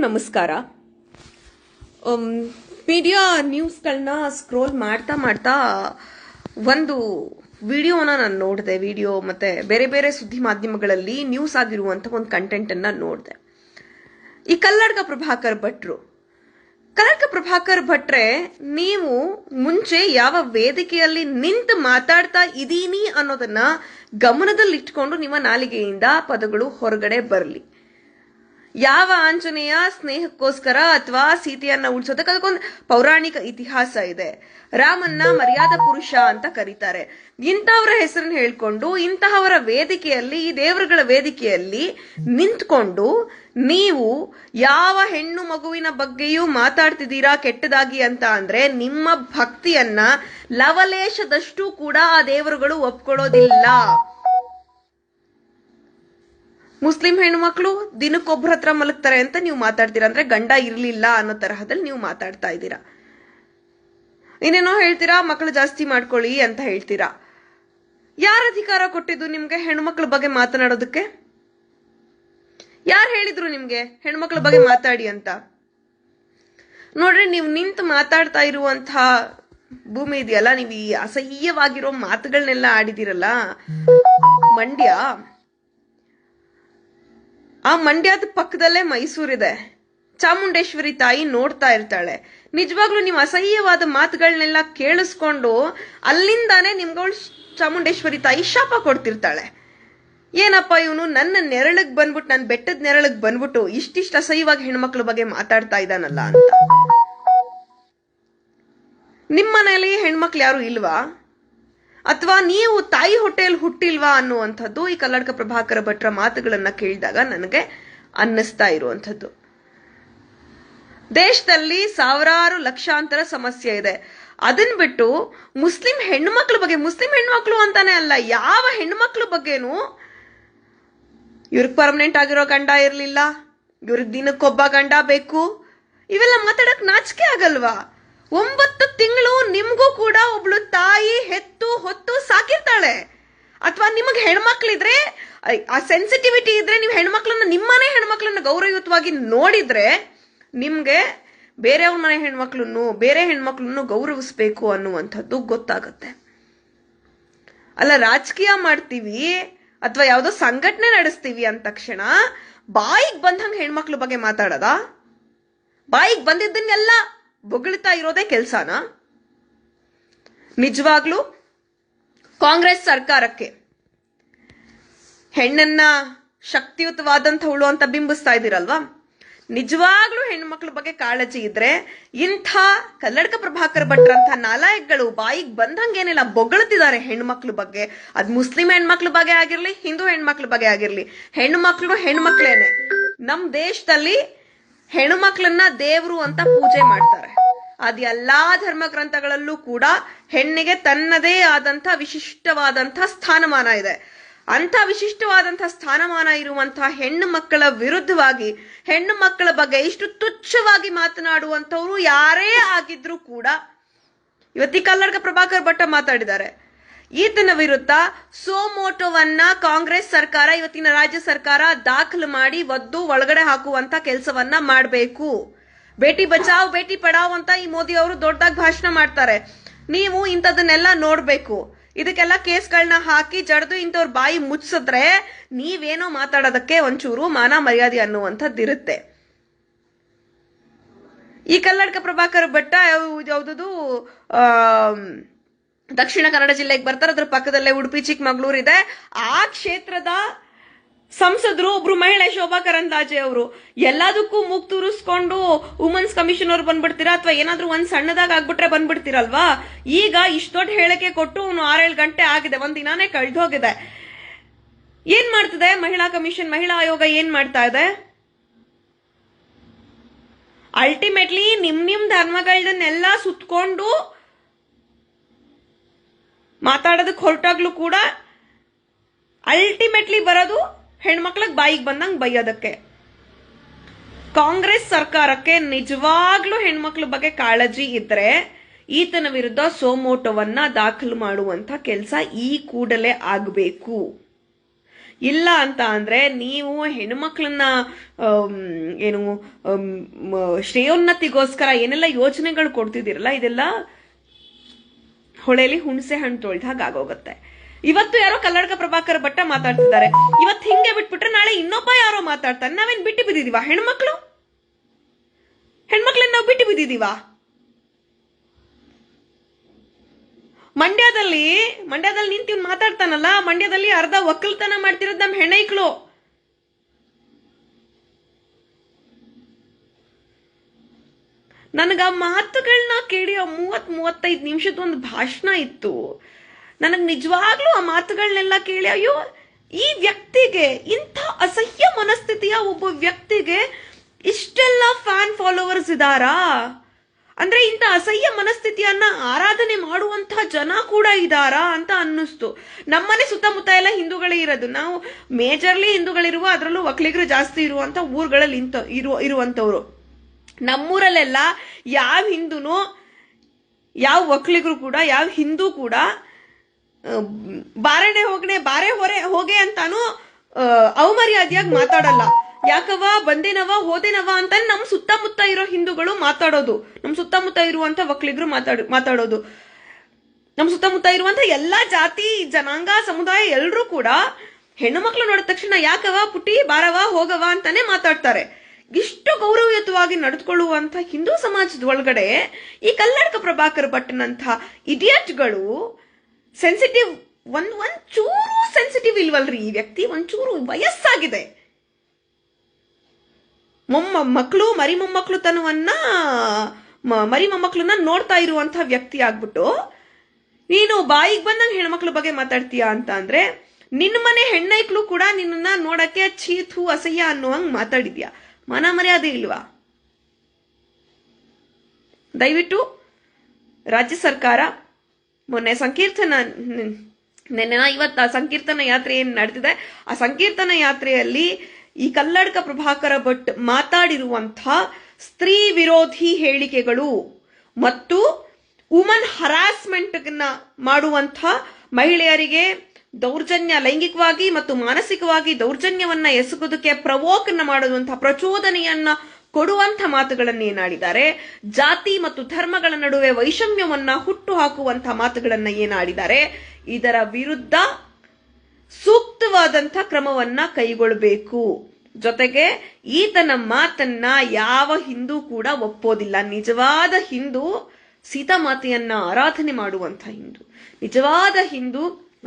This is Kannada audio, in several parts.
ನಮಸ್ಕಾರ. ಮೀಡಿಯಾ ನ್ಯೂಸ್ಗಳನ್ನ ಸ್ಕ್ರೋಲ್ ಮಾಡ್ತಾ ಮಾಡ್ತಾ ಒಂದು ವಿಡಿಯೋನ ನಾನು ನೋಡಿದೆ. ವಿಡಿಯೋ ಮತ್ತೆ ಬೇರೆ ಬೇರೆ ಸುದ್ದಿ ಮಾಧ್ಯಮಗಳಲ್ಲಿ ನ್ಯೂಸ್ ಆಗಿರುವಂತ ಒಂದು ಕಂಟೆಂಟ್ ಅನ್ನ ನೋಡಿದೆ. ಈ ಕಲ್ಲಡ್ಕ ಪ್ರಭಾಕರ್ ಭಟ್ರೆ, ನೀವು ಮುಂಚೆ ಯಾವ ವೇದಿಕೆಯಲ್ಲಿ ನಿಂತು ಮಾತಾಡ್ತಾ ಇದ್ದೀನಿ ಅನ್ನೋದನ್ನ ಗಮನದಲ್ಲಿಟ್ಕೊಂಡು ನಿಮ್ಮ ನಾಲಿಗೆಯಿಂದ ಪದಗಳು ಹೊರಗಡೆ ಬರಲಿ. ಯಾವ ಆಂಜನೇಯ ಸ್ನೇಹಕ್ಕೋಸ್ಕರ ಅಥವಾ ಸೀತೆಯನ್ನ ಉಳಿಸೋದಕ್ಕೆ ಅದಕ್ಕೊಂದು ಪೌರಾಣಿಕ ಇತಿಹಾಸ ಇದೆ. ರಾಮನ್ನ ಮರ್ಯಾದ ಪುರುಷ ಅಂತ ಕರೀತಾರೆ. ಇಂತಹವರ ಹೆಸರನ್ನು ಹೇಳ್ಕೊಂಡು ಇಂತಹವರ ವೇದಿಕೆಯಲ್ಲಿ, ಈ ದೇವರುಗಳ ವೇದಿಕೆಯಲ್ಲಿ ನಿಂತ್ಕೊಂಡು ನೀವು ಯಾವ ಹೆಣ್ಣು ಮಗುವಿನ ಬಗ್ಗೆಯೂ ಮಾತಾಡ್ತಿದ್ದೀರಾ ಕೆಟ್ಟದಾಗಿ ಅಂತ ಅಂದ್ರೆ ನಿಮ್ಮ ಭಕ್ತಿಯನ್ನ ಲವಲೇಶದಷ್ಟು ಕೂಡ ಆ ದೇವರುಗಳು ಒಪ್ಕೊಳ್ಳೋದಿಲ್ಲ. ಮುಸ್ಲಿಂ ಹೆಣ್ಮಕ್ಳು ದಿನಕ್ಕೊಬ್ಬರ ಹತ್ರ ಮಲಗ್ತಾರೆ ಅಂತ ನೀವು ಮಾತಾಡ್ತೀರಾ, ಅಂದ್ರೆ ಗಂಡ ಇರ್ಲಿಲ್ಲ ಅನ್ನೋ ತರಹದಲ್ಲಿ ನೀವು ಮಾತಾಡ್ತಾ ಇದ್ದೀರಾ. ಇನ್ನೇನೋ ಹೇಳ್ತೀರಾ, ಮಕ್ಕಳು ಜಾಸ್ತಿ ಮಾಡ್ಕೊಳ್ಳಿ ಅಂತ ಹೇಳ್ತೀರಾ. ಯಾರ ಅಧಿಕಾರ ಕೊಟ್ಟಿದ್ದು ನಿಮ್ಗೆ ಹೆಣ್ಮಕ್ಳ ಬಗ್ಗೆ ಮಾತನಾಡೋದಕ್ಕೆ? ಯಾರು ಹೇಳಿದ್ರು ನಿಮ್ಗೆ ಹೆಣ್ಮಕ್ಳ ಬಗ್ಗೆ ಮಾತಾಡಿ ಅಂತ? ನೋಡ್ರಿ, ನೀವು ನಿಂತು ಮಾತಾಡ್ತಾ ಇರುವಂತಹ ಭೂಮಿ ಇದೆಯಲ್ಲ, ನೀವು ಈ ಅಸಹ್ಯವಾಗಿರೋ ಮಾತುಗಳನ್ನೆಲ್ಲ ಆಡಿದಿರಲ್ಲ, ಆ ಮಂಡ್ಯದ ಪಕ್ಕದಲ್ಲೇ ಮೈಸೂರಿದೆ. ಚಾಮುಂಡೇಶ್ವರಿ ತಾಯಿ ನೋಡ್ತಾ ಇರ್ತಾಳೆ. ನಿಜವಾಗ್ಲೂ ನೀವು ಅಸಹ್ಯವಾದ ಮಾತುಗಳನ್ನೆಲ್ಲ ಕೇಳಿಸ್ಕೊಂಡು ಅಲ್ಲಿಂದಾನೇ ನಿಮ್ಗಳು ಚಾಮುಂಡೇಶ್ವರಿ ತಾಯಿ ಶಾಪ ಕೊಡ್ತಿರ್ತಾಳೆ. ಏನಪ್ಪ ಇವನು ನನ್ನ ನೆರಳಿಗೆ ಬಂದ್ಬಿಟ್ಟು, ನನ್ನ ಬೆಟ್ಟದ ನೆರಳಿಗೆ ಬಂದ್ಬಿಟ್ಟು ಇಷ್ಟಿಷ್ಟು ಅಸಹ್ಯವಾಗಿ ಹೆಣ್ಮಕ್ಳ ಬಗ್ಗೆ ಮಾತಾಡ್ತಾ ಇದ್ದಾನಲ್ಲ ಅಂತ. ನಿಮ್ಮ ಮನೆಯಲ್ಲಿ ಹೆಣ್ಮಕ್ಳು ಯಾರು ಇಲ್ವಾ? ಅಥವಾ ನೀವು ತಾಯಿ ಹೊಟ್ಟೆಯಲ್ಲಿ ಹುಟ್ಟಿಲ್ವಾ ಅನ್ನುವಂಥದ್ದು ಈ ಕಲ್ಲಡ್ಕ ಪ್ರಭಾಕರ ಭಟ್ರ ಮಾತುಗಳನ್ನ ಕೇಳಿದಾಗ ನನಗೆ ಅನ್ನಿಸ್ತಾ ಇರುವಂಥದ್ದು. ದೇಶದಲ್ಲಿ ಸಾವಿರಾರು ಲಕ್ಷಾಂತರ ಸಮಸ್ಯೆ ಇದೆ. ಅದನ್ ಬಿಟ್ಟು ಮುಸ್ಲಿಂ ಹೆಣ್ಮಕ್ಳ ಹೆಣ್ಮಕ್ಳು ಅಂತಾನೆ ಅಲ್ಲ, ಯಾವ ಹೆಣ್ಮಕ್ಳ ಬಗ್ಗೆನೂ ಇವ್ರಿಗೆ ಪರ್ಮನೆಂಟ್ ಆಗಿರೋ ಗಂಡ ಇರ್ಲಿಲ್ಲ, ಇವ್ರಿಗೆ ದಿನಕ್ಕೊಬ್ಬ ಗಂಡ ಬೇಕು, ಇವೆಲ್ಲ ಮಾತಾಡಕ್ ನಾಚಿಕೆ ಆಗಲ್ವಾ? 9 ತಿಂಗಳು ನಿಮ್ಗೂ ಕೂಡ ಒಬ್ಳು ತಾಯಿ ಹೊತ್ತು ಸಾಕಿರ್ತಾಳೆ. ಅಥವಾ ನಿಮಗೆ ಹೆಣ್ಮಕ್ಳಿದ್ರೆ, ಆ ಸೆನ್ಸಿಟಿವಿಟಿ ಇದ್ರೆ, ನೀವು ನಿಮ್ಮನೆ ಹೆಣ್ಮಕ್ಳನ್ನ ಗೌರವಯುತವಾಗಿ ನೋಡಿದ್ರೆ ನಿಮ್ಗೆ ಬೇರೆಯವ್ರ ಮನೆ ಬೇರೆ ಹೆಣ್ಮಕ್ಳನ್ನು ಗೌರವಿಸ್ಬೇಕು ಅನ್ನುವಂಥದ್ದು ಗೊತ್ತಾಗತ್ತೆ. ಅಲ್ಲ, ರಾಜಕೀಯ ಮಾಡ್ತೀವಿ ಅಥವಾ ಯಾವ್ದೋ ಸಂಘಟನೆ ನಡೆಸ್ತೀವಿ ಅಂದ ತಕ್ಷಣ ಬಾಯಿಗೆ ಬಂದಂಗ ಹೆಣ್ಮಕ್ಳ ಬಗ್ಗೆ ಮಾತಾಡೋದ? ಬಾಯಿಗೆ ಬಂದಿದ್ದನ್ನೆಲ್ಲ ಬೊಗಳ್ತಾ ಇರೋದೇ ಕೆಲ್ಸನ? ನಿಜವಾಗ್ಲೂ ಕಾಂಗ್ರೆಸ್ ಸರ್ಕಾರಕ್ಕೆ ಹೆಣ್ಣನ್ನ ಶಕ್ತಿಯುತವಾದಂಥವಳು ಅಂತ ಬಿಂಬಿಸ್ತಾ ಇದ್ದೀರಲ್ವಾ? ನಿಜವಾಗ್ಲೂ ಹೆಣ್ಮಕ್ಳ ಬಗ್ಗೆ ಕಾಳಜಿ ಇದ್ರೆ ಇಂಥ ಕಲ್ಲಡ್ಕ ಪ್ರಭಾಕರ್ ಭಟ್ರಂಥ ನಾಲಾಯಕ್ಗಳು ಬಾಯಿಗೆ ಬಂದಂಗೇನೆಲ್ಲ ಬೊಗಳ್ತಿದ್ದಾರೆ ಹೆಣ್ಮಕ್ಳ ಬಗ್ಗೆ. ಅದ್ ಮುಸ್ಲಿಂ ಹೆಣ್ಮಕ್ಳ ಬಗ್ಗೆ ಆಗಿರ್ಲಿ, ಹಿಂದೂ ಹೆಣ್ಮಕ್ಳ ಬಗ್ಗೆ ಆಗಿರ್ಲಿ, ಹೆಣ್ಮಕ್ಳೇನೆ. ನಮ್ ದೇಶದಲ್ಲಿ ಹೆಣ್ಮಕ್ಳನ್ನ ದೇವ್ರು ಅಂತ ಪೂಜೆ ಮಾಡ್ತಾರೆ. ಅದ್ ಎಲ್ಲಾ ಧರ್ಮ ಗ್ರಂಥಗಳಲ್ಲೂ ಕೂಡ ಹೆಣ್ಣಿಗೆ ತನ್ನದೇ ಆದಂತ ವಿಶಿಷ್ಟವಾದಂತಹ ಸ್ಥಾನಮಾನ ಇದೆ. ಅಂತ ವಿಶಿಷ್ಟವಾದಂತಹ ಸ್ಥಾನಮಾನ ಇರುವಂತಹ ಹೆಣ್ಣು ಮಕ್ಕಳ ವಿರುದ್ಧವಾಗಿ, ಹೆಣ್ಣು ಮಕ್ಕಳ ಬಗ್ಗೆ ಇಷ್ಟು ತುಚ್ಛವಾಗಿ ಮಾತನಾಡುವಂತವ್ರು ಯಾರೇ ಆಗಿದ್ರು ಕೂಡ ಇವತ್ತಿ ಕಲ್ಲಡ್ಕ ಪ್ರಭಾಕರ್ ಭಟ್ಟ ಮಾತಾಡಿದ್ದಾರೆ. ಈತನ ವಿರುದ್ಧ ಸೋಮೋಟೋವನ್ನ ಕಾಂಗ್ರೆಸ್ ಸರ್ಕಾರ, ಇವತ್ತಿನ ರಾಜ್ಯ ಸರ್ಕಾರ ದಾಖಲು ಮಾಡಿ ಒದ್ದು ಒಳಗಡೆ ಹಾಕುವಂತ ಕೆಲಸವನ್ನ ಮಾಡಬೇಕು. ಬೇಟಿ ಬಚಾವ್ ಬೇಟಿ ಪಡಾವ್ ಅಂತ ಈ ಮೋದಿ ಅವರು ದೊಡ್ಡದಾಗಿ ಭಾಷಣ ಮಾಡ್ತಾರೆ. ನೀವು ಇಂಥದನ್ನೆಲ್ಲ ನೋಡ್ಬೇಕು. ಇದಕ್ಕೆಲ್ಲ ಕೇಸ್ಗಳನ್ನ ಹಾಕಿ ಜಡ್ದು ಇಂಥವ್ರ ಬಾಯಿ ಮುಚ್ಚಿಸಿದ್ರೆ ನೀವೇನೋ ಮಾತಾಡೋದಕ್ಕೆ ಒಂಚೂರು ಮಾನ ಮರ್ಯಾದೆ ಅನ್ನುವಂಥದ್ದು ಇರುತ್ತೆ. ಈ ಕಲ್ಲಡ್ಕ ಪ್ರಭಾಕರ್ ಭಟ್ಟ ಯಾವ್ದು ದಕ್ಷಿಣ ಕನ್ನಡ ಜಿಲ್ಲೆಗೆ ಬರ್ತಾರೆ. ಅದ್ರ ಪಕ್ಕದಲ್ಲೇ ಉಡುಪಿ ಚಿಕ್ಕಮಗಳೂರು ಇದೆ. ಆ ಕ್ಷೇತ್ರದ ಸಂಸದರು ಒಬ್ರು ಮಹಿಳೆ ಶೋಭಾ ಕರಂದ್ಲಾಜೆ ಅವರು. ಎಲ್ಲದಕ್ಕೂ ಮೂಗ್ ತೂರಿಸ್ಕೊಂಡು ವುಮೆನ್ಸ್ ಕಮಿಷನ್ ಅವ್ರು ಬಂದ್ಬಿಡ್ತೀರಾ, ಅಥವಾ ಏನಾದ್ರೂ ಒಂದ್ ಸಣ್ಣದಾಗ ಆಗ್ಬಿಟ್ರೆ ಬಂದ್ಬಿಡ್ತೀರಲ್ವಾ? ಈಗ ಇಷ್ಟ ದೊಡ್ಡ ಹೇಳಿಕೆ ಕೊಟ್ಟು 6-7 ಗಂಟೆ ಆಗಿದೆ, ಒಂದ್ ದಿನಾನೇ ಕಳೆದೋಗಿದೆ. ಏನ್ ಮಾಡ್ತಿದೆ ಮಹಿಳಾ ಕಮಿಷನ್, ಮಹಿಳಾ ಆಯೋಗ ಏನ್ ಮಾಡ್ತಾ ಇದೆ? ಅಲ್ಟಿಮೇಟ್ಲಿ ನಿಮ್ ಧರ್ಮಗಳನ್ನೆಲ್ಲ ಸುತ್ಕೊಂಡು ಮಾತಾಡೋದಕ್ಕೆ ಹೊರಟಾಗ್ಲೂ ಕೂಡ ಅಲ್ಟಿಮೇಟ್ಲಿ ಬರೋದು ಹೆಣ್ಮಕ್ಳಿಗೆ ಬಾಯಿಗೆ ಬಂದಂಗೆ ಬೈಯೋದಕ್ಕೆ. ಕಾಂಗ್ರೆಸ್ ಸರ್ಕಾರಕ್ಕೆ ನಿಜವಾಗ್ಲೂ ಹೆಣ್ಮಕ್ಳ ಬಗ್ಗೆ ಕಾಳಜಿ ಇದ್ರೆ ಈತನ ವಿರುದ್ಧ ಸೋಮೋಟೋವನ್ನ ದಾಖಲು ಮಾಡುವಂತ ಕೆಲಸ ಈ ಕೂಡಲೇ ಆಗಬೇಕು. ಇಲ್ಲ ಅಂತ ಅಂದ್ರೆ ನೀವು ಹೆಣ್ಮಕ್ಳನ್ನ ಏನು ಶ್ರೇಯೋನ್ನತಿಗೋಸ್ಕರ ಏನೆಲ್ಲ ಯೋಜನೆಗಳು ಕೊಡ್ತಿದ್ದೀರಲ್ಲ, ಇದೆಲ್ಲ ಹೊಳೆಲಿ ಹುಣಸೆ ಹಣ್ಣು ತೊಳ್ದ ಹಾಗಾಗೋಗುತ್ತೆ. ಇವತ್ತು ಯಾರೋ ಕಲ್ಲಡ್ಕ ಪ್ರಭಾಕರ್ ಭಟ್ಟ ಮಾತಾಡ್ತಿದ್ದಾರೆ, ಇವತ್ತು ಹಿಂಗೆ ಬಿಟ್ಬಿಟ್ರೆ ನಾಳೆ ಇನ್ನೊಬ್ಬ ಯಾರೋ ಮಾತಾಡ್ತಾರೆ. ನಾವೇನ್ ಬಿಟ್ಟು ಬಿದ್ದಿದೀವ? ಹೆಣ್ಮಕ್ಳನ್ನ ನಾವು ಬಿಟ್ಟು ಬಿದ್ದಿದೀವ? ಮಂಡ್ಯದಲ್ಲಿ ನಿಂತು ಮಾತಾಡ್ತಾನಲ್ಲ, ಮಂಡ್ಯದಲ್ಲಿ ಅರ್ಧ ಒಕ್ಕಲ್ತನ ಮಾಡ್ತಿರೋದು ನಮ್ ಹೆಣ್ಣೈಕ್ಳು. ನನಗ ಮಾತುಗಳನ್ನ ಕೇಳಿ 30-35 ನಿಮಿಷದ ಒಂದು ಭಾಷಣ ಇತ್ತು. ನನಗ್ ನಿಜವಾಗ್ಲೂ ಆ ಮಾತುಗಳನ್ನೆಲ್ಲ ಕೇಳಿ, ಅಯ್ಯೋ, ಈ ವ್ಯಕ್ತಿಗೆ, ಇಂಥ ಅಸಹ್ಯ ಮನಸ್ಥಿತಿಯ ಒಬ್ಬ ವ್ಯಕ್ತಿಗೆ ಇಷ್ಟೆಲ್ಲ ಫ್ಯಾನ್ ಫಾಲೋವರ್ಸ್ ಇದಾರಾ? ಅಂದ್ರೆ ಇಂಥ ಅಸಹ್ಯ ಮನಸ್ಥಿತಿಯನ್ನ ಆರಾಧನೆ ಮಾಡುವಂತಹ ಜನ ಕೂಡ ಇದಾರಾ ಅಂತ ಅನ್ನಿಸ್ತು. ನಮ್ಮನೆ ಸುತ್ತಮುತ್ತ ಎಲ್ಲ ಹಿಂದೂಗಳೇ ಇರೋದು. ನಾವು ಮೇಜರ್ಲಿ ಹಿಂದೂಗಳಿರುವ, ಅದರಲ್ಲೂ ಒಕ್ಕಲಿಗರು ಜಾಸ್ತಿ ಇರುವಂತ ಊರುಗಳಲ್ಲಿ ಇರುವಂತವ್ರು. ನಮ್ಮೂರಲ್ಲೆಲ್ಲ ಯಾವ ಹಿಂದೂನು, ಯಾವ ಒಕ್ಕಲಿಗರು ಕೂಡ, ಯಾವ ಹಿಂದೂ ಕೂಡ ಬಾರಣೆ ಹೋಗೆ ಅಂತಾನು ಅವಮರ್ಯಾದೆಯಾಗಿ ಮಾತಾಡಲ್ಲ. ಯಾಕವ ಬಂದೇನವ ಹೋದೇನವ ಅಂತ ನಮ್ ಸುತ್ತಮುತ್ತ ಇರೋ ಹಿಂದೂಗಳು ಮಾತಾಡೋದು, ನಮ್ ಸುತ್ತಮುತ್ತ ಇರುವಂತ ಒಕ್ಕಲಿಗರು ಮಾತಾಡೋದು, ನಮ್ ಸುತ್ತಮುತ್ತ ಇರುವಂತ ಎಲ್ಲಾ ಜಾತಿ ಜನಾಂಗ ಸಮುದಾಯ ಎಲ್ರೂ ಕೂಡ ಹೆಣ್ಣು ಮಕ್ಳು ನೋಡಿದ ತಕ್ಷಣ ಯಾಕವ ಪುಟ್ಟಿ ಬಾರವ ಹೋಗವ ಅಂತಾನೆ ಮಾತಾಡ್ತಾರೆ. ಇಷ್ಟು ಗೌರವಯುತವಾಗಿ ನಡೆದುಕೊಳ್ಳುವಂತ ಹಿಂದೂ ಸಮಾಜದ ಒಳಗಡೆ ಈ ಕಲ್ಲಡ್ಕ ಪ್ರಭಾಕರ್ ಭಟ್ನಂಥ ಇಡಿಯಟ್ಗಳು ಸೆನ್ಸಿಟಿವ್, ಒಂಚೂರು ಸೆನ್ಸಿಟಿವ್ ಇಲ್ವಲ್ರಿ ಈ ವ್ಯಕ್ತಿ. ಒಂಚೂರು ವಯಸ್ಸಾಗಿದೆ, ಮರಿ ಮೊಮ್ಮಕ್ಳನ್ನ ನೋಡ್ತಾ ಇರುವಂತಹ ವ್ಯಕ್ತಿ ಆಗ್ಬಿಟ್ಟು ನೀನು ಬಾಯಿಗೆ ಬಂದಂಗ ಹೆಣ್ಮಕ್ಳ ಬಗ್ಗೆ ಮಾತಾಡ್ತೀಯಾ ಅಂತ ಅಂದ್ರೆ, ನಿನ್ನ ಮನೆ ಹೆಣ್ಣೈಕ್ಳು ಕೂಡ ನಿನ್ನ ನೋಡಕ್ಕೆ ಚೀತು ಅಸಹ್ಯ ಅನ್ನುವಂಗ್ ಮಾತಾಡಿದ್ಯಾ? ಮನ ಮರ್ಯಾದೆ ಇಲ್ವಾ? ದಯವಿಟ್ಟು ರಾಜ್ಯ ಸರ್ಕಾರ ಮೊನ್ನೆ ಇವತ್ತು ಆ ಸಂಕೀರ್ತನ ಯಾತ್ರೆ ಏನ್ ನಡೆದಿದೆ, ಆ ಸಂಕೀರ್ತನ ಯಾತ್ರೆಯಲ್ಲಿ ಈ ಕಲ್ಲಡ್ಕ ಪ್ರಭಾಕರ ಭಟ್ ಮಾತಾಡಿರುವಂತಹ ಸ್ತ್ರೀ ವಿರೋಧಿ ಹೇಳಿಕೆಗಳು ಮತ್ತು ವುಮನ್ ಹರಾಸ್ಮೆಂಟ್ ಮಾಡುವಂಥ, ಮಹಿಳೆಯರಿಗೆ ದೌರ್ಜನ್ಯ, ಲೈಂಗಿಕವಾಗಿ ಮತ್ತು ಮಾನಸಿಕವಾಗಿ ದೌರ್ಜನ್ಯವನ್ನ ಎಸಗೋದಕ್ಕೆ ಪ್ರವೋಕನ್ನ ಮಾಡುವಂತಹ, ಪ್ರಚೋದನೆಯನ್ನ ಕೊಡುವಂಥ ಮಾತುಗಳನ್ನೇನಾಡಿದ್ದಾರೆ, ಜಾತಿ ಮತ್ತು ಧರ್ಮಗಳ ನಡುವೆ ವೈಷಮ್ಯವನ್ನ ಹುಟ್ಟು ಹಾಕುವಂತಹ ಮಾತುಗಳನ್ನ ಏನಾಡಿದ್ದಾರೆ, ಇದರ ವಿರುದ್ಧ ಸೂಕ್ತವಾದಂಥ ಕ್ರಮವನ್ನ ಕೈಗೊಳ್ಳಬೇಕು. ಜೊತೆಗೆ ಈತನ ಮಾತನ್ನ ಯಾವ ಹಿಂದೂ ಕೂಡ ಒಪ್ಪೋದಿಲ್ಲ. ನಿಜವಾದ ಹಿಂದೂ ಸೀತಾಮಾತೆಯನ್ನ ಆರಾಧನೆ ಮಾಡುವಂಥ ಹಿಂದೂ, ನಿಜವಾದ ಹಿಂದೂ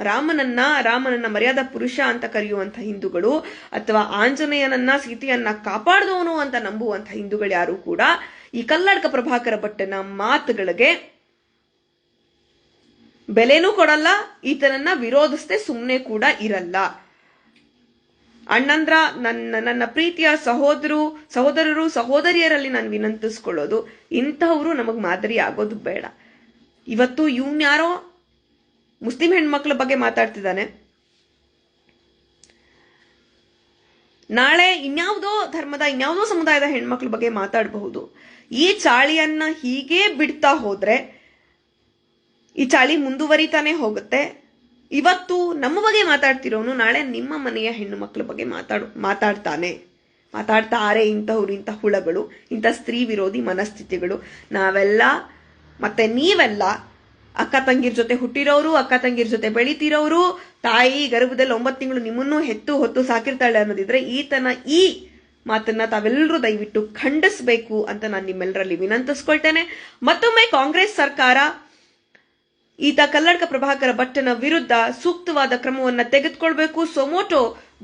ರಾಮನನ್ನ ಮರ್ಯಾದಾ ಪುರುಷ ಅಂತ ಕರೆಯುವಂತ ಹಿಂದೂಗಳು, ಅಥವಾ ಆಂಜನೇಯನನ್ನ ಸೀತೆಯನ್ನ ಕಾಪಾಡಿದವನು ಅಂತ ನಂಬುವಂತ ಹಿಂದೂಗಳು ಯಾರು ಕೂಡ ಈ ಕಲ್ಲಡ್ಕ ಪ್ರಭಾಕರ ಭಟ್ಟನ ಮಾತುಗಳಿಗೆ ಬೆಲೆನೂ ಕೊಡಲ್ಲ, ಈತನನ್ನ ವಿರೋಧಿಸದೆ ಸುಮ್ಮನೆ ಕೂಡ ಇರಲ್ಲ. ಅಣ್ಣಂದ್ರ, ನನ್ನ ಪ್ರೀತಿಯ ಸಹೋದರರು ಸಹೋದರಿಯರಲ್ಲಿ ನಾನು ವಿನಂತಿಸ್ಕೊಳ್ಳೋದು, ಇಂಥವ್ರು ನಮಗ್ ಮಾದರಿ ಆಗೋದು ಬೇಡ. ಇವತ್ತು ಯಾರೋ ಮುಸ್ಲಿಂ ಹೆಣ್ಮಕ್ಳ ಬಗ್ಗೆ ಮಾತಾಡ್ತಿದ್ದಾನೆ, ನಾಳೆ ಇನ್ಯಾವುದೋ ಧರ್ಮದ ಇನ್ಯಾವುದೋ ಸಮುದಾಯದ ಹೆಣ್ಮಕ್ಳ ಬಗ್ಗೆ ಮಾತಾಡಬಹುದು. ಈ ಚಾಳಿಯನ್ನ ಹೀಗೆ ಬಿಡ್ತಾ ಹೋದ್ರೆ ಈ ಚಾಳಿ ಮುಂದುವರಿತಾನೆ ಹೋಗುತ್ತೆ. ಇವತ್ತು ನಮ್ಮ ಬಗ್ಗೆ ಮಾತಾಡ್ತಿರೋನು ನಾಳೆ ನಿಮ್ಮ ಮನೆಯ ಹೆಣ್ಣು ಮಕ್ಕಳ ಬಗ್ಗೆ ಮಾತಾಡ್ತಾರೆ ಇಂಥ ಹುಳಗಳು, ಇಂಥ ಸ್ತ್ರೀ ವಿರೋಧಿ ಮನಸ್ಥಿತಿಗಳು. ನಾವೆಲ್ಲ ಮತ್ತೆ ನೀವೆಲ್ಲ ಅಕ್ಕ ತಂಗಿರ್ ಜೊತೆ ಹುಟ್ಟಿರೋರು, ಅಕ್ಕ ತಂಗಿರ್ ಜೊತೆ ಬೆಳಿತಿರೋರು, ತಾಯಿ ಗರ್ಭದಲ್ಲಿ 9 ತಿಂಗಳು ನಿಮ್ಮನ್ನು ಹೊತ್ತು ಸಾಕಿರ್ತಾಳೆ ಅನ್ನೋದಿದ್ರೆ ಈತನ ಈ ಮಾತನ್ನ ತಾವೆಲ್ಲರೂ ದಯವಿಟ್ಟು ಖಂಡಿಸ್ಬೇಕು ಅಂತ ನಾನು ನಿಮ್ಮೆಲ್ಲರಲ್ಲಿ ವಿನಂತಿಸ್ಕೊಳ್ತೇನೆ. ಮತ್ತೊಮ್ಮೆ ಕಾಂಗ್ರೆಸ್ ಸರ್ಕಾರ ಈತ ಕಲ್ಲಡ್ಕ ಪ್ರಭಾಕರ ಭಟ್ಟನ ವಿರುದ್ಧ ಸೂಕ್ತವಾದ ಕ್ರಮವನ್ನ ತೆಗೆದುಕೊಳ್ಬೇಕು, ಸೊಮೋಟೋ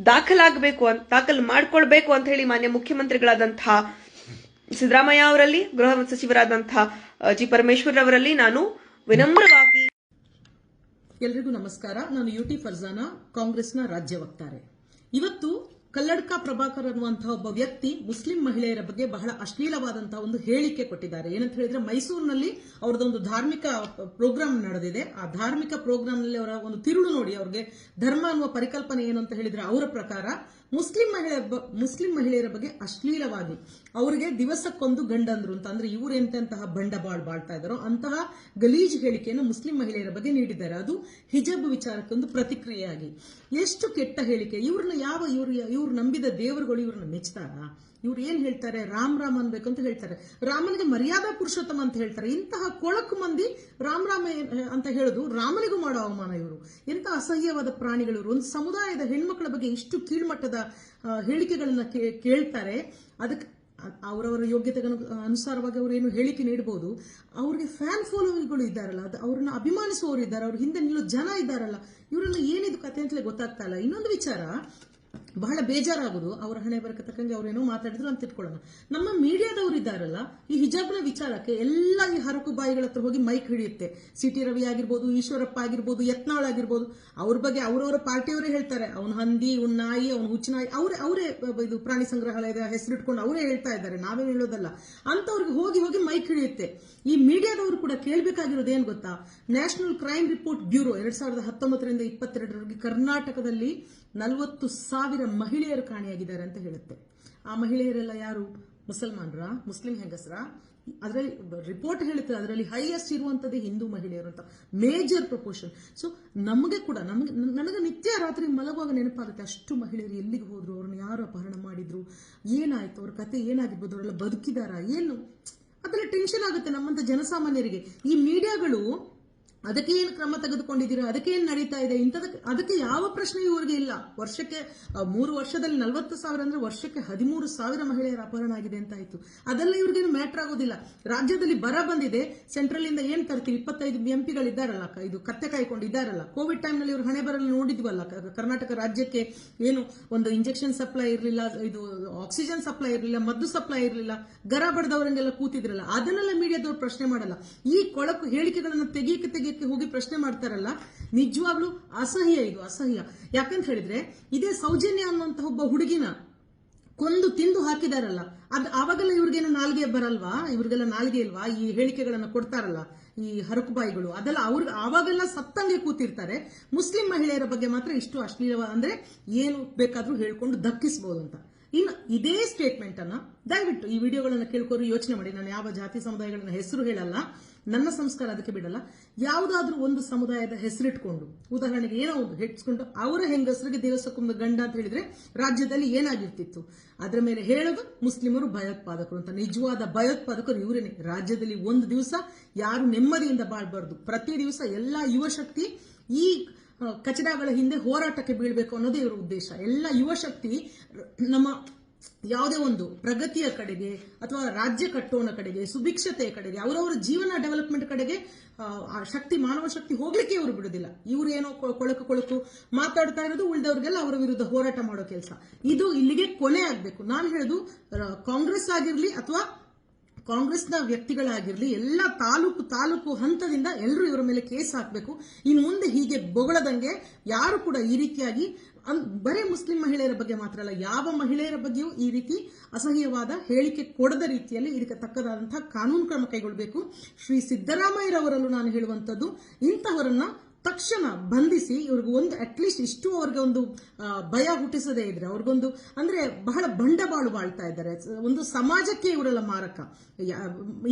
ದಾಖಲು ಮಾಡ್ಕೊಳ್ಬೇಕು ಅಂತ ಹೇಳಿ ಮಾನ್ಯ ಮುಖ್ಯಮಂತ್ರಿಗಳಾದಂತಹ ಸಿದ್ದರಾಮಯ್ಯ ಅವರಲ್ಲಿ, ಗೃಹ ಸಚಿವರಾದಂತಹ ಜಿ ಪರಮೇಶ್ವರ್ ಅವರಲ್ಲಿ ನಾನು ವಿನಮ್ರವಾಗಿ. ಎಲ್ರಿಗೂ ನಮಸ್ಕಾರ. ನಾನು ಯುಟಿ ಫರ್ಜಾನಾ, ಕಾಂಗ್ರೆಸ್ನ ರಾಜ್ಯ ವಕ್ತಾರೆ. ಇವತ್ತು ಕಲ್ಲಡ್ಕ ಪ್ರಭಾಕರ್ ಅನ್ನುವಂತಹ ಒಬ್ಬ ವ್ಯಕ್ತಿ ಮುಸ್ಲಿಂ ಮಹಿಳೆಯರ ಬಗ್ಗೆ ಬಹಳ ಅಶ್ಲೀಲವಾದಂತಹ ಒಂದು ಹೇಳಿಕೆ ಕೊಟ್ಟಿದ್ದಾರೆ. ಏನಂತ ಹೇಳಿದ್ರೆ, ಮೈಸೂರಿನಲ್ಲಿ ಅವ್ರದ್ದೊಂದು ಧಾರ್ಮಿಕ ಪ್ರೋಗ್ರಾಮ್ ನಡೆದಿದೆ. ಆ ಧಾರ್ಮಿಕ ಪ್ರೋಗ್ರಾಮ್ ನಲ್ಲಿ ಅವರ ಒಂದು ತಿರುಳು ನೋಡಿ ಅವ್ರಿಗೆ ಧರ್ಮ ಅನ್ನುವ ಪರಿಕಲ್ಪನೆ ಏನು ಅಂತ ಹೇಳಿದ್ರೆ, ಅವರ ಪ್ರಕಾರ ಮುಸ್ಲಿಂ ಮಹಿಳೆಯರ ಬಗ್ಗೆ ಅಶ್ಲೀಲವಾಗಿ ಅವರಿಗೆ ದಿವಸಕ್ಕೊಂದು ಗಂಡಂದ್ರು ಅಂತ, ಅಂದ್ರೆ ಇವರು ಎಂತೆಂತಹ ಬಂಡವಾಳ ಬಾಳ್ತಾ ಇದ್ದಾರೋ ಅಂತಹ ಗಲೀಜ್ ಹೇಳಿಕೆಯನ್ನು ಮುಸ್ಲಿಂ ಮಹಿಳೆಯರ ಬಗ್ಗೆ ನೀಡಿದ್ದಾರೆ. ಅದು ಹಿಜಬ್ ವಿಚಾರಕ್ಕೆ ಒಂದು ಪ್ರತಿಕ್ರಿಯೆಯಾಗಿ. ಎಷ್ಟು ಕೆಟ್ಟ ಹೇಳಿಕೆ! ಇವ್ರು ನಂಬಿದ ದೇವರುಗಳು ಇವ್ರನ್ನ ಮೆಚ್ತಾರ? ಇವ್ರು ಏನ್ ಹೇಳ್ತಾರೆ? ರಾಮ್ ಅನ್ಬೇಕು ಅಂತ ಹೇಳ್ತಾರೆ. ರಾಮನಿಗೆ ಮರ್ಯಾದಾ ಪುರುಷೋತ್ತಮ ಅಂತ ಹೇಳ್ತಾರೆ. ಇಂತಹ ಕೊಳಕು ಮಂದಿ ರಾಮ್ ಅಂತ ಹೇಳುದು ರಾಮನಿಗೂ ಮಾಡೋ ಅವಮಾನ. ಇವರು ಎಂತ ಅಸಹ್ಯವಾದ ಪ್ರಾಣಿಗಳು. ಇವರು ಒಂದು ಸಮುದಾಯದ ಹೆಣ್ಮಕ್ಳ ಬಗ್ಗೆ ಇಷ್ಟು ಕೀಳ್ಮಟ್ಟದ ಹೇಳಿಕೆಗಳನ್ನ ಕೇಳ್ತಾರೆ. ಅದಕ್ಕೆ ಅವರವರ ಯೋಗ್ಯತೆಗಳ ಅನುಸಾರವಾಗಿ ಅವರೇನು ಹೇಳಿಕೆ ನೀಡಬಹುದು. ಅವ್ರಿಗೆ ಫ್ಯಾನ್ ಫಾಲೋವಿಂಗ್ಗಳು ಇದ್ದಾರಲ್ಲ, ಅವ್ರನ್ನ ಅಭಿಮಾನಿಸುವವರು ಇದ್ದಾರೆ, ಅವ್ರ ಹಿಂದೆ ನಿಲ್ಲೋ ಜನ ಇದ್ದಾರಲ್ಲ, ಇವರನ್ನ ಏನಿದು ಕತೆ ಅಂತಲೇ ಗೊತ್ತಾಗ್ತಾ ಇಲ್ಲ. ಇನ್ನೊಂದು ವಿಚಾರ ಬಹಳ ಬೇಜಾರಾಗುದು, ಅವರ ಹಣೆ ಬರಕತಕ್ಕಂಗೆ ಅವ್ರೇನೋ ಮಾತಾಡಿದ್ರು ಅಂತ ಇಟ್ಕೊಳ್ಳೋಣ. ನಮ್ಮ ಮೀಡಿಯಾದವರು ಇದ್ದಾರಲ್ಲ, ಈ ಹಿಜಾಬ್ನ ವಿಚಾರಕ್ಕೆ ಎಲ್ಲ ಈ ಹರಕು ಬಾಯಿಗಳ ಹತ್ರ ಹೋಗಿ ಮೈಕ್ ಹಿಡಿಯುತ್ತೆ. ಸಿಟಿ ರವಿ ಆಗಿರ್ಬೋದು, ಈಶ್ವರಪ್ಪ ಆಗಿರ್ಬೋದು, ಯತ್ನಾಳ್ ಆಗಿರ್ಬೋದು, ಅವ್ರ ಬಗ್ಗೆ ಅವರವರ ಪಾರ್ಟಿಯವರೇ ಹೇಳ್ತಾರೆ, ಅವ್ನ ಹಂದಿ, ಅವ್ನ ನಾಯಿ, ಅವ್ನ ಹುಚ್ಚನಾಯಿ, ಅವರೇ ಇದು ಪ್ರಾಣಿ ಸಂಗ್ರಹಾಲಯದ ಹೆಸರಿಟ್ಕೊಂಡು ಅವರೇ ಹೇಳ್ತಾ ಇದ್ದಾರೆ, ನಾವೇನು ಹೇಳೋದಲ್ಲ. ಅಂತವ್ರಿಗೆ ಹೋಗಿ ಮೈಕ್ ಹಿಡಿಯುತ್ತೆ. ಈ ಮೀಡಿಯಾದವರು ಕೂಡ ಕೇಳಬೇಕಾಗಿರೋದು ಏನ್ ಗೊತ್ತಾ? ನ್ಯಾಷನಲ್ ಕ್ರೈಮ್ ರಿಪೋರ್ಟ್ ಬ್ಯೂರೋ 2019ರಿಂದ 2022 ಕರ್ನಾಟಕದಲ್ಲಿ 40,000 ಮಹಿಳೆಯರು ಕಾಣೆಯಾಗಿದ್ದಾರೆ ಅಂತ ಹೇಳುತ್ತೆ. ಆ ಮಹಿಳೆಯರೆಲ್ಲ ಯಾರು? ಮುಸ್ಲಿಂ ಹೆಂಗಸರ? ಅದರಲ್ಲಿ ರಿಪೋರ್ಟ್ ಹೇಳುತ್ತೆ, ಅದರಲ್ಲಿ ಹೈಯೆಸ್ಟ್ ಇರುವಂತದ್ದೇ ಹಿಂದೂ ಮಹಿಳೆಯರು ಅಂತ, ಮೇಜರ್ ಪ್ರಪೋರ್ಷನ್. ಸೊ ನನಗೆ ನಿತ್ಯ ರಾತ್ರಿ ಮಲಗುವಾಗ ನೆನಪಾಗುತ್ತೆ, ಅಷ್ಟು ಮಹಿಳೆಯರು ಎಲ್ಲಿಗೆ ಹೋದ್ರು, ಅವ್ರನ್ನ ಯಾರು ಅಪಹರಣ ಮಾಡಿದ್ರು, ಏನಾಯ್ತು, ಅವ್ರ ಕತೆ ಏನಾಗಿರ್ಬೋದು, ಅವರೆಲ್ಲ ಬದುಕಿದಾರಾ ಏನು, ಅದೆಲ್ಲ ಟೆನ್ಷನ್ ಆಗುತ್ತೆ ನಮ್ಮಂತ ಜನಸಾಮಾನ್ಯರಿಗೆ. ಈ ಮೀಡಿಯಾಗಳು ಅದಕ್ಕೆ ಏನು ಕ್ರಮ ತೆಗೆದುಕೊಂಡಿದ್ದೀರಾ, ಅದಕ್ಕೆ ಏನು ನಡೀತಾ ಇದೆ, ಅದಕ್ಕೆ ಯಾವ ಪ್ರಶ್ನೆ ಇವರಿಗೆ ಇಲ್ಲ. ವರ್ಷಕ್ಕೆ 3 ವರ್ಷದಲ್ಲಿ 40,000 ಅಂದ್ರೆ ವರ್ಷಕ್ಕೆ 13,000 ಮಹಿಳೆಯರ ಅಪಹರಣ ಆಗಿದೆ ಅಂತ ಆಯ್ತು. ಅದೆಲ್ಲ ಇವ್ರಿಗೇನು ಮ್ಯಾಟರ್ ಆಗೋದಿಲ್ಲ. ರಾಜ್ಯದಲ್ಲಿ ಬರ ಬಂದಿದೆ, ಸೆಂಟ್ರಲ್ ಇಂದ ಏನ್ ತರ್ತೀವಿ, 25 ಎಂಪಿಗಳು ಇದ್ದಾರಲ್ಲ, ಇದು ಕತ್ತೆ ಕಾಯ್ಕೊಂಡಿದ್ದಾರಲ್ಲ. ಕೋವಿಡ್ ಟೈಮ್ ನಲ್ಲಿ ಇವ್ರು ಹಣೆ ಬರಲು ನೋಡಿದ್ವಲ್ಲ, ಕರ್ನಾಟಕ ರಾಜ್ಯಕ್ಕೆ ಏನು ಒಂದು ಇಂಜೆಕ್ಷನ್ ಸಪ್ಲೈ ಇರಲಿಲ್ಲ, ಇದು ಆಕ್ಸಿಜನ್ ಸಪ್ಲೈ ಇರಲಿಲ್ಲ, ಮದ್ದು ಸಪ್ಲೈ ಇರಲಿಲ್ಲ, ಗರ ಬಡದವರಂಗೆಲ್ಲ ಕೂತಿದ್ರಲ್ಲ, ಅದನ್ನೆಲ್ಲ ಮೀಡಿಯಾದವ್ರು ಪ್ರಶ್ನೆ ಮಾಡಲ್ಲ. ಈ ಕೊಳಕು ಹೇಳಿಕೆಗಳನ್ನು ತೆಗಿಯಕ್ಕೆ ಹೋಗಿ ಪ್ರಶ್ನೆ ಮಾಡ್ತಾರಲ್ಲ, ನಿಜವಾಗ್ಲೂ ಅಸಹ್ಯ. ಇದು ಅಸಹ್ಯ. ಯಾಕಂತ ಹೇಳಿದ್ರೆ, ಇದೇ ಸೌಜನ್ಯ ಅನ್ನುವಂತಹ ಒಬ್ಬ ಹುಡುಗಿನ ಕೊಂದು ತಿಂದು ಹಾಕಿದಾರಲ್ಲ, ಆವಾಗೆಲ್ಲ ಇವ್ರಿಗೇನು ನಾಲ್ಗೆ ಬರಲ್ವಾ? ಇವ್ರಿಗೆಲ್ಲ ನಾಲ್ಗೆ ಇಲ್ವಾ? ಈ ಹೇಳಿಕೆಗಳನ್ನ ಕೊಡ್ತಾರಲ್ಲ ಈ ಹರಕುಬಾಯಿಗಳು, ಅದೆಲ್ಲ ಅವ್ರಿಗೆ ಆವಾಗೆಲ್ಲ ಸತ್ತಂಗೆ ಕೂತಿರ್ತಾರೆ. ಮುಸ್ಲಿಂ ಮಹಿಳೆಯರ ಬಗ್ಗೆ ಮಾತ್ರ ಇಷ್ಟು ಅಶ್ಲೀಲ, ಅಂದ್ರೆ ಏನು ಬೇಕಾದ್ರೂ ಹೇಳ್ಕೊಂಡು ದಕ್ಕಿಸಬಹುದು ಅಂತ. ಇನ್ನು ಇದೇ ಸ್ಟೇಟ್ಮೆಂಟ್ ಅನ್ನ ದಯವಿಟ್ಟು ಈ ವಿಡಿಯೋಗಳನ್ನ ಕೇಳ್ಕೊಂಡು ಯೋಚನೆ ಮಾಡಿ. ನಾನು ಯಾವ ಜಾತಿ ಸಮುದಾಯಗಳನ್ನ ಹೆಸರು ಹೇಳಲ್ಲ, ನನ್ನ ಸಂಸ್ಕಾರ ಅದಕ್ಕೆ ಬಿಡಲ್ಲ. ಯಾವುದಾದ್ರೂ ಒಂದು ಸಮುದಾಯದ ಹೆಸರಿಟ್ಕೊಂಡು, ಉದಾಹರಣೆಗೆ ಏನೋ ಒಂದು ಹೆಚ್ಕೊಂಡು ಅವರ ಹೆಂಗಸರಿಗೆ ದಿವಸಕ್ಕೊಂದು ಗಂಡ ಅಂತ ಹೇಳಿದ್ರೆ ರಾಜ್ಯದಲ್ಲಿ ಏನಾಗಿರ್ತಿತ್ತು? ಅದರ ಮೇಲೆ ಹೇಳೋದು ಮುಸ್ಲಿಮರು ಭಯೋತ್ಪಾದಕರು ಅಂತ. ನಿಜವಾದ ಭಯೋತ್ಪಾದಕರು ಇವರೇನೆ. ರಾಜ್ಯದಲ್ಲಿ ಒಂದು ದಿವಸ ಯಾರು ನೆಮ್ಮದಿಯಿಂದ ಬಾಳ್ಬಾರ್ದು. ಪ್ರತಿ ದಿವಸ ಎಲ್ಲಾ ಯುವ ಶಕ್ತಿ ಈ ಕಚಡಗಳ ಹಿಂದೆ ಹೋರಾಟಕ್ಕೆ ಬೀಳ್ಬೇಕು ಅನ್ನೋದೇ ಇವರ ಉದ್ದೇಶ. ಎಲ್ಲ ಯುವ ಶಕ್ತಿ ನಮ್ಮ ಯಾವುದೇ ಒಂದು ಪ್ರಗತಿಯ ಕಡೆಗೆ ಅಥವಾ ರಾಜ್ಯ ಕಟ್ಟೋಣ ಕಡೆಗೆ, ಸುಭಿಕ್ಷತೆಯ ಕಡೆಗೆ, ಅವರವರ ಜೀವನ ಡೆವಲಪ್ಮೆಂಟ್ ಕಡೆಗೆ ಶಕ್ತಿ, ಮಾನವ ಶಕ್ತಿ ಹೋಗ್ಲಿಕ್ಕೆ ಇವರು ಬಿಡುದಿಲ್ಲ. ಇವರು ಏನೋ ಕೊಳಕು ಮಾತಾಡ್ತಾ ಇರೋದು, ಉಳಿದವ್ರಿಗೆಲ್ಲ ಅವರ ವಿರುದ್ಧ ಹೋರಾಟ ಮಾಡೋ ಕೆಲಸ. ಇದು ಇಲ್ಲಿಗೆ ಕೊನೆ ಆಗ್ಬೇಕು. ನಾನು ಹೇಳುದು, ಕಾಂಗ್ರೆಸ್ ಆಗಿರ್ಲಿ ಅಥವಾ ಕಾಂಗ್ರೆಸ್ನ ವ್ಯಕ್ತಿಗಳಾಗಿರ್ಲಿ, ಎಲ್ಲ ತಾಲೂಕು ಹಂತದಿಂದ ಎಲ್ಲರೂ ಇವರ ಮೇಲೆ ಕೇಸ್ ಹಾಕಬೇಕು. ಇನ್ನು ಮುಂದೆ ಹೀಗೆ ಬೊಗಳದಂಗೆ ಯಾರು ಕೂಡ ಈ ರೀತಿಯಾಗಿ, ಬರೇ ಮುಸ್ಲಿಂ ಮಹಿಳೆಯರ ಬಗ್ಗೆ ಮಾತ್ರ ಅಲ್ಲ, ಯಾವ ಮಹಿಳೆಯರ ಬಗ್ಗೆಯೂ ಈ ರೀತಿ ಅಸಹ್ಯವಾದ ಹೇಳಿಕೆ ಕೊಡದ ರೀತಿಯಲ್ಲಿ ಇದಕ್ಕೆ ತಕ್ಕದಾದಂತಹ ಕಾನೂನು ಕ್ರಮ ಕೈಗೊಳ್ಳಬೇಕು. ಶ್ರೀ ಸಿದ್ದರಾಮಯ್ಯರವರಲ್ಲೂ ನಾನು ಹೇಳುವಂತದ್ದು, ಇಂತಹವರನ್ನ ತಕ್ಷಣ ಬಂಧಿಸಿ ಇವ್ರಿಗೆ ಒಂದು ಅಟ್ಲೀಸ್ಟ್ ಇಷ್ಟು ಅವ್ರಿಗೆ ಒಂದು ಭಯ ಹುಟ್ಟಿಸದೇ ಇದ್ರೆ, ಅವ್ರಿಗೊಂದು ಅಂದ್ರೆ ಬಹಳ ಬಂಡವಾಳು ಬಾಳ್ತಾ ಇದ್ದಾರೆ. ಒಂದು ಸಮಾಜಕ್ಕೆ ಇವರೆಲ್ಲ ಮಾರಕ.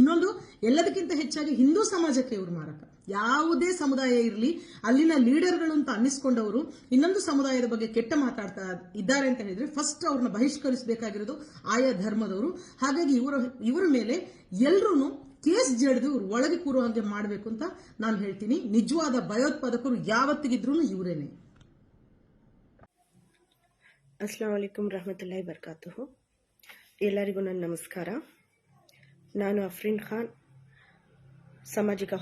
ಇನ್ನೊಂದು ಎಲ್ಲದಕ್ಕಿಂತ ಹೆಚ್ಚಾಗಿ ಹಿಂದೂ ಸಮಾಜಕ್ಕೆ ಇವರು ಮಾರಕ. ಯಾವುದೇ ಸಮುದಾಯ ಇರಲಿ, ಅಲ್ಲಿನ ಲೀಡರ್ಗಳು ಅಂತ ಅನ್ನಿಸ್ಕೊಂಡವರು ಇನ್ನೊಂದು ಸಮುದಾಯದ ಬಗ್ಗೆ ಕೆಟ್ಟ ಮಾತಾಡ್ತಾ ಇದ್ದಾರೆ ಅಂತ ಹೇಳಿದ್ರೆ ಫಸ್ಟ್ ಅವ್ರನ್ನ ಬಹಿಷ್ಕರಿಸಬೇಕಾಗಿರೋದು ಆಯಾ ಧರ್ಮದವರು. ಹಾಗಾಗಿ ಇವರ ಮೇಲೆ ಎಲ್ಲರೂ ಕೇಸ್ ಜಡಿದು ಇವ್ರು ಒಳಗೆ ಕೂರೋ ಹಾಗೆ ಮಾಡಬೇಕು ಅಂತ ನಾನು ಹೇಳ್ತೀನಿ. ನಿಜವಾದ ಭಯೋತ್ಪಾದಕರು ಯಾವತ್ತಿಗಿದ್ರು ಇವರೇನೆ. ಅಸ್ಲಾಂ ವಲೈಕುಂ ರಹಮತುಲ್ಲಾಹಿ ಬರ್ಕಾತುಹು. ಎಲ್ಲರಿಗೂ ನನ್ನ ನಮಸ್ಕಾರ. ನಾನು ಅಫ್ರೀನ್ ಖಾನ್, ಸಾಮಾಜಿಕ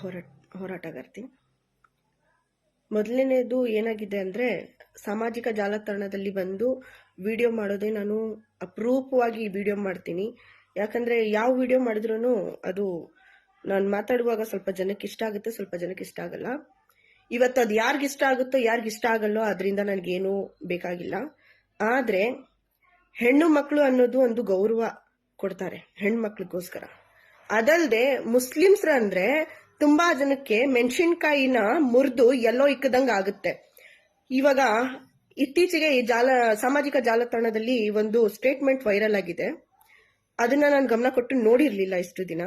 ಹೋರಾಟಗಾರ್ತಿ. ಮೊದಲನೇದು ಏನಾಗಿದೆ ಅಂದರೆ, ಸಾಮಾಜಿಕ ಜಾಲತಾಣದಲ್ಲಿ ಬಂದು ವಿಡಿಯೋ ಮಾಡೋದೇ ನಾನು ಅಪರೂಪವಾಗಿ ವಿಡಿಯೋ ಮಾಡ್ತೀನಿ. ಯಾಕಂದರೆ ಯಾವ ವಿಡಿಯೋ ಮಾಡಿದ್ರೂ ಅದು ನಾನು ಮಾತಾಡುವಾಗ ಸ್ವಲ್ಪ ಜನಕ್ಕೆ ಇಷ್ಟ ಆಗುತ್ತೆ, ಸ್ವಲ್ಪ ಜನಕ್ಕೆ ಇಷ್ಟ ಆಗಲ್ಲ. ಇವತ್ತು ಅದು ಯಾರಿಗಿಷ್ಟ ಆಗುತ್ತೋ ಯಾರಿಗಿಷ್ಟ ಆಗಲ್ಲೋ ಅದರಿಂದ ನನಗೇನು ಬೇಕಾಗಿಲ್ಲ. ಆದರೆ ಹೆಣ್ಣು ಮಕ್ಕಳು ಅನ್ನೋದು ಒಂದು ಗೌರವ ಕೊಡ್ತಾರೆ ಹೆಣ್ಮಕ್ಳಿಗೋಸ್ಕರ. ಅದಲ್ದೆ ಮುಸ್ಲಿಮ್ಸ್ರ ಅಂದ್ರೆ ತುಂಬಾ ಜನಕ್ಕೆ ಮೆಣಸಿನ್ಕಾಯಿನ ಮುರಿದು ಎಲ್ಲೋ ಇಕ್ಕದಂಗ ಆಗುತ್ತೆ. ಇವಾಗ ಇತ್ತೀಚೆಗೆ ಈ ಸಾಮಾಜಿಕ ಜಾಲತಾಣದಲ್ಲಿ ಒಂದು ಸ್ಟೇಟ್ಮೆಂಟ್ ವೈರಲ್ ಆಗಿದೆ. ಅದನ್ನ ನಾನು ಗಮನ ಕೊಟ್ಟು ನೋಡಿರ್ಲಿಲ್ಲ ಇಷ್ಟು ದಿನ.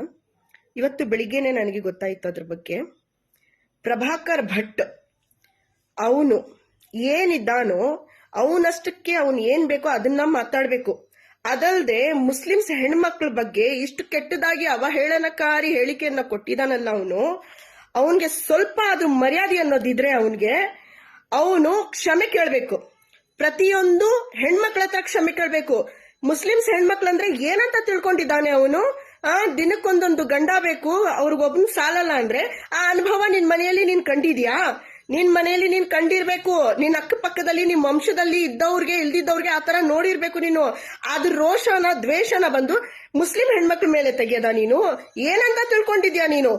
ಇವತ್ತು ಬೆಳಿಗ್ಗೆನೆ ನನಗೆ ಗೊತ್ತಾಯ್ತು ಅದ್ರ ಬಗ್ಗೆ. ಪ್ರಭಾಕರ್ ಭಟ್ ಅವನು ಏನಿದ್ದಾನೋ ಅವನಷ್ಟಕ್ಕೆ ಅವನು ಏನ್ ಬೇಕೋ ಅದನ್ನ ಮಾತಾಡ್ಬೇಕು. ಅದಲ್ದೆ ಮುಸ್ಲಿಮ್ಸ್ ಹೆಣ್ಮಕ್ಳ ಬಗ್ಗೆ ಇಷ್ಟು ಕೆಟ್ಟದಾಗಿ ಅವಹೇಳನಕಾರಿ ಹೇಳಿಕೆಯನ್ನ ಕೊಟ್ಟಿದ್ದಾನಲ್ಲ ಅವನ್ಗೆ ಸ್ವಲ್ಪ ಅದು ಮರ್ಯಾದೆ ಅನ್ನೋದಿದ್ರೆ ಅವನು ಕ್ಷಮೆ ಕೇಳಬೇಕು. ಪ್ರತಿಯೊಂದು ಹೆಣ್ಮಕ್ಳ ಹತ್ರ ಕ್ಷಮೆ ಕೇಳಬೇಕು. ಮುಸ್ಲಿಮ್ಸ್ ಹೆಣ್ಮಕ್ಳಂದ್ರೆ ಏನಂತ ತಿಳ್ಕೊಂಡಿದ್ದಾನೆ ಅವನು. ದಿನಕ್ಕೊಂದೊಂದು ಗಂಡ ಬೇಕು, ಅವ್ರಿಗೊಬ್ಬನು ಸಾಲಲ್ಲ ಅಂದ್ರೆ ಆ ಅನುಭವ ನಿನ್ ಮನೆಯಲ್ಲಿ ನೀನ್ ಕಂಡಿದ್ಯಾ? ನಿನ್ ಮನೆಯಲ್ಲಿ ನೀನ್ ಕಂಡಿರ್ಬೇಕು. ನಿನ್ ಅಕ್ಕಪಕ್ಕದಲ್ಲಿ ನಿಮ್ ವಂಶದಲ್ಲಿ ಇದ್ದವ್ರಿಗೆ ಇಲ್ದಿದ್ದವ್ರಿಗೆ ಆತರ ನೋಡಿರ್ಬೇಕು ನೀನು. ಅದ್ರ ರೋಷನ ದ್ವೇಷನ ಬಂದು ಮುಸ್ಲಿಂ ಹೆಣ್ಮಕ್ಳ ಮೇಲೆ ತೆಗೆಯದ ನೀನು? ಏನಂತ ತಿಳ್ಕೊಂಡಿದ್ಯಾ ನೀನು?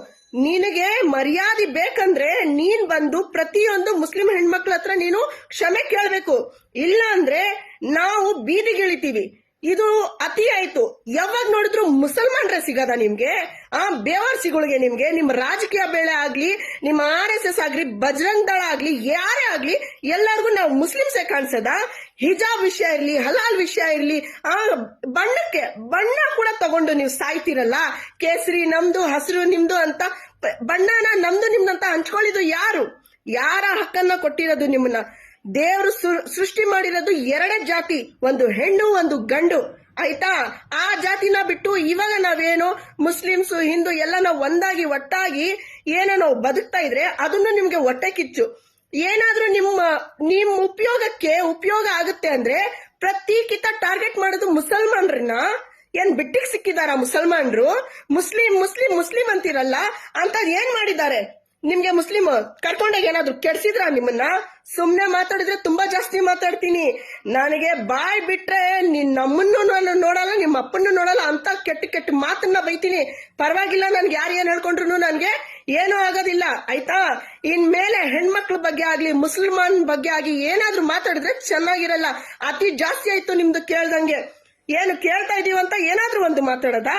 ನಿನಗೆ ಮರ್ಯಾದೆ ಬೇಕಂದ್ರೆ ನೀನ್ ಬಂದು ಪ್ರತಿಯೊಂದು ಮುಸ್ಲಿಂ ಹೆಣ್ಮಕ್ಳ ಹತ್ರ ನೀನು ಕ್ಷಮೆ ಕೇಳಬೇಕು. ಇಲ್ಲ ಅಂದ್ರೆ ನಾವು ಬೀದಿಗಿಳಿತೀವಿ. ಇದು ಅತಿ ಆಯ್ತು. ಯಾವಾಗ ನೋಡಿದ್ರು ಮುಸಲ್ಮಾನ್ರೆ ಸಿಗದ ನಿಮ್ಗೆ? ಬೇವಾರ್ಸಿಗಳಿಗೆ ನಿಮ್ಗೆ ನಿಮ್ಮ ರಾಜಕೀಯ ಬೇಳೆ ಆಗ್ಲಿ, ನಿಮ್ಮ RSS ಆಗ್ಲಿ, ಬಜರಂಗ್ ದಳ ಆಗ್ಲಿ, ಯಾರೇ ಆಗ್ಲಿ ಎಲ್ಲರಿಗೂ ನಾವು ಮುಸ್ಲಿಮ್ಸೇ ಕಾಣಿಸದ? ಹಿಜಾಬ್ ವಿಷಯ ಇರ್ಲಿ, ಹಲಾಲ್ ವಿಷಯ ಇರ್ಲಿ, ಬಣ್ಣಕ್ಕೆ ಬಣ್ಣ ಕೂಡ ತಗೊಂಡು ನೀವು ಸಾಯ್ತಿರಲ್ಲ. ಕೇಸರಿ ನಮ್ದು, ಹಸಿರು ನಿಮ್ದು ಅಂತ ಬಣ್ಣನ ನಮ್ದು ನಿಮ್ದು ಅಂತ ಹಂಚ್ಕೊಳ್ಳಿದ್ದು ಯಾರು? ಯಾರ ಹಕ್ಕನ್ನ ಕೊಟ್ಟಿರೋದು ನಿಮ್ಮನ್ನ? ದೇವರು ಸೃಷ್ಟಿ ಮಾಡಿರೋದು ಎರಡೇ ಜಾತಿ, ಒಂದು ಹೆಣ್ಣು ಒಂದು ಗಂಡು, ಆಯ್ತಾ? ಆ ಜಾತಿನ ಬಿಟ್ಟು ಇವಾಗ ನಾವೇನೋ ಮುಸ್ಲಿಮ್ಸ್ ಹಿಂದೂ ಎಲ್ಲ ನಾವು ಒಂದಾಗಿ ಒಟ್ಟಾಗಿ ಏನೋ ನಾವು ಬದುಕ್ತಾ ಇದ್ರೆ ಅದನ್ನು ನಿಮ್ಗೆ ಹೊಟ್ಟೆ ಕಿಚ್ಚು. ಏನಾದ್ರೂ ನಿಮ್ಮ ಉಪಯೋಗ ಆಗುತ್ತೆ ಅಂದ್ರೆ ಪ್ರತಿಕಿತ ಟಾರ್ಗೆಟ್ ಮಾಡೋದು ಮುಸಲ್ಮಾನ್ರನ್ನ. ಏನ್ ಬಿಟ್ಟಿಗೆ ಸಿಕ್ಕಿದಾರ ಮುಸಲ್ಮಾನ್ರು? ಮುಸ್ಲಿಂ ಅಂತಿರಲ್ಲ ಅಂತ ಏನ್ ಮಾಡಿದ್ದಾರೆ ನಿಮ್ಗೆ? ಮುಸ್ಲಿಂ ಕರ್ಕೊಂಡಾಗ ಏನಾದ್ರು ಕೆಡ್ಸಿದ್ರ ನಿಮ್ಮನ್ನ? ಸುಮ್ನೆ ಮಾತಾಡಿದ್ರೆ ತುಂಬಾ ಜಾಸ್ತಿ ಮಾತಾಡ್ತೀನಿ. ನನಗೆ ಬಾಯ್ ಬಿಟ್ರೆ ನಮ್ಮನ್ನು ನೋಡಲ್ಲ, ನಿಮ್ಮ ಅಪ್ಪನ್ನು ನೋಡಲ್ಲ ಅಂತ ಕೆಟ್ಟ ಮಾತನ್ನ ಬೈತೀನಿ. ಪರವಾಗಿಲ್ಲ, ನನ್ಗೆ ಯಾರು ಏನ್ ಹೇಳ್ಕೊಂಡ್ರು ನನ್ಗೆ ಏನೂ ಆಗೋದಿಲ್ಲ, ಆಯ್ತಾ? ಇನ್ಮೇಲೆ ಹೆಣ್ಮಕ್ಳ ಬಗ್ಗೆ ಆಗ್ಲಿ ಮುಸಲ್ಮಾನ್ ಬಗ್ಗೆ ಆಗಿ ಏನಾದ್ರೂ ಮಾತಾಡಿದ್ರೆ ಚೆನ್ನಾಗಿರಲ್ಲ. ಅತಿ ಜಾಸ್ತಿ ಆಯ್ತು ನಿಮ್ದು ಕೇಳ್ದಂಗೆ. ಏನು ಕೇಳ್ತಾ ಇದೀವಂತ ಏನಾದ್ರೂ ಒಂದು ಮಾತಾಡೋದ?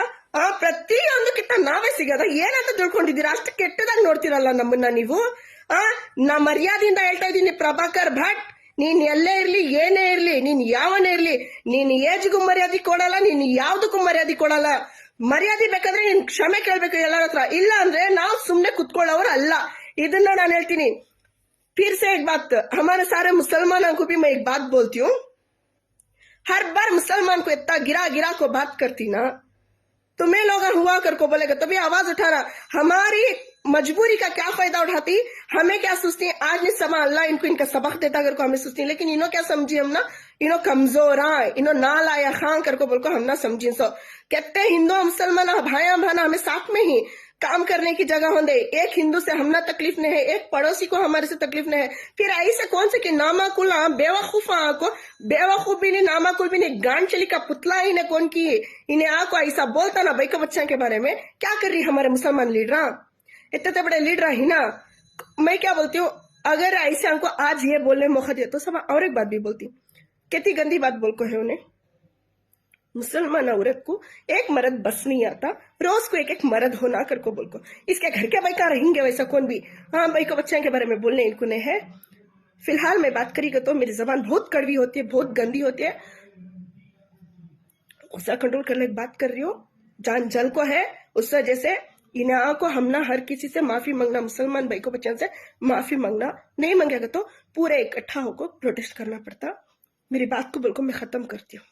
ಪ್ರತಿಯೊಂದಕ್ಕಿಂತ ನಾವೇ ಸಿಗದ? ಏನಂತ ತಿಳ್ಕೊಂಡಿದ್ದೀರಾ? ಅಷ್ಟು ಕೆಟ್ಟದಾಗಿ ನೋಡ್ತಿರಲ್ಲ ನಮ್ಮನ್ನ ನೀವು. ನಾ ಮರ್ಯಾದೆಯಿಂದ ಹೇಳ್ತಾ ಇದ್ದೀನಿ, ಪ್ರಭಾಕರ್ ಭಟ್, ನೀನ್ ಎಲ್ಲೇ ಇರ್ಲಿ, ಏನೇ ಇರ್ಲಿ, ನೀನ್ ಯಾವನೇ ಇರ್ಲಿ, ನೀನ್ ಏಜ್ಗೂ ಮರ್ಯಾದೆ ಕೊಡಲ್ಲ, ನೀನ್ ಯಾವ್ದಕ್ಕೂ ಮರ್ಯಾದೆ ಕೊಡಲ್ಲ. ಮರ್ಯಾದೆ ಬೇಕಾದ್ರೆ ನೀನ್ ಕ್ಷಮೆ ಕೇಳ್ಬೇಕು ಎಲ್ಲರ ಹತ್ರ. ಇಲ್ಲ ಅಂದ್ರೆ ನಾವು ಸುಮ್ನೆ ಕುತ್ಕೊಳ್ಳೋರು ಅಲ್ಲ. ಇದನ್ನ ನಾನು ಹೇಳ್ತೀನಿ. फिर से एक बात, हमारे सारे मुसलमानों को भी मैं एक बात बोलती हूँ. हर बार मुसलमान को इतना गिरा को बात करती ना, तुम्हें लोग हुआ कर को बोलेगा तभी आवाज उठाना. हमारी मजबूरी का क्या फायदा उठाती? हमें क्या सोचती? आज नहीं समा अल्लाह इनका सबक देता कर को हमें सोचती. लेकिन इन्हों क्या समझी हम ना? इन्हों कमजोर इन्हों ना लाया खां कर को बोल को हम ना समझी. सो कहते हिंदू मुसलमान भाया भाना हमें साथ में ही काम करने की जगह होंगे. एक हिंदू से हमना तकलीफ नहीं है, एक पड़ोसी को हमारे से तकलीफ नहीं है. फिर ऐसे कौन से कि नामाकुल बेवकूफ को बेवकूफ भी नहीं, नामाकुल भी नहीं, गांडचली का पुतला ही ने कौन की इन्हें आको ऐसा बोलता ना भाई का बच्चा के बारे में. क्या कर रही हमारे मुसलमान लीडर? इतने बड़े लीडर ही ना. मैं क्या बोलती हूँ, अगर ऐसे हमको आज ये बोलने मौका दिया तो सब और एक बात भी बोलती. कितनी गंदी बात बोल को है उन्हें. मुसलमान औरत को एक मर्द बस नहीं आता, रोज को एक मर्द होना कर को बोल को. इसके घर के भाई का रहेंगे वैसा कौन भी भाई को बच्चे के बारे में बोलने इनको नहीं है. फिलहाल मैं बात करेगा तो मेरी जबान बहुत कड़वी होती है, बहुत गंदी होती है. गुस्सा कंट्रोल करने की बात कर रही हूँ. जान जल को है उस वजह से इन्हें को हम ना हर किसी से माफी मांगना, मुसलमान भाई को बच्चों से माफी मांगना. नहीं मांगेगा तो पूरे इकट्ठा होकर प्रोटेस्ट करना पड़ता. मेरी बात को बिल्कुल मैं खत्म करती हूँ.